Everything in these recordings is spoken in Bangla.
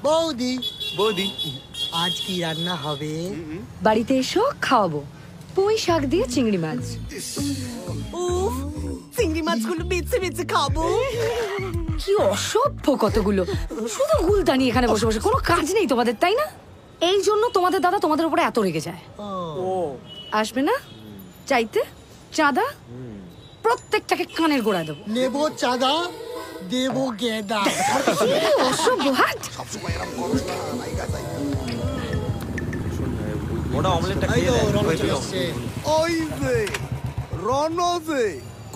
বৌদি বৌদি আজ কি রান্না হবে? বাড়িতে এসো, খাওয়াবো। পুঁই শাক দিয়ে চিংড়ি মাছ। উফ, চিংড়ি মাছগুলো বেছে বেছে খাবো। কি অসভ্য কতগুলো, শুধু গুলতানি এখানে বসে বসে, কোনো কাজ নেই তোমাদের, তাই না? এই জন্য তোমাদের দাদা তোমাদের উপরে এত রেগে যায়। আসবে না চাইতে চাঁদা? প্রত্যেকটাকে কানের গোড়ায় দেবো। নেবো চাঁদা, দেবো গেদা। অসভ্য, হাট। ওটা অমলেটটা এই খেয়ে তো দেয়। রণ চলে এসছে। ওই যে রণজে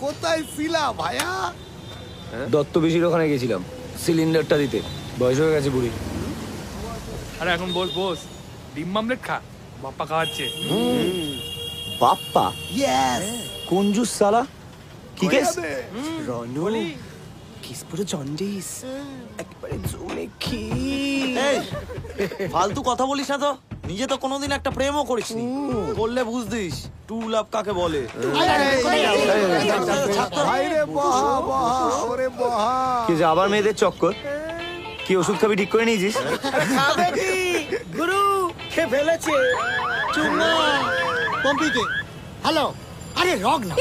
কোথায় ছিলা ভাইয়া? দত্ত বেশির ওখানে গেছিলাম সিলিন্ডারটা দিতে, বয়স হয়ে গেছে বুড়ি। আরে এখন বস বস, ডিম মামলেট খা, বাপ্পা খাওয়াচ্ছে। বাপ্পা ইয়েস কঞ্জুস সালা। কি কেস? রনু কিসপুরে জন্ডিস একবারে জমে খি। এই ফালতু কথা বলিস না তো, নিজে তো কোনোদিন একটা প্রেমও করিসনি, বললে বুঝদিস টু লাভ কাকে বলে। আরে বাহ বাহ ওরে বাহ। কি যে আবার মেয়েদের চক্কর? কি ওষুধ খাবি ঠিক করে নিয়েছিস? খাবে কি গুরু, খেয়ে ফেলেছে। চুম্মা পম্পিকে হ্যালো। আরে রগ না।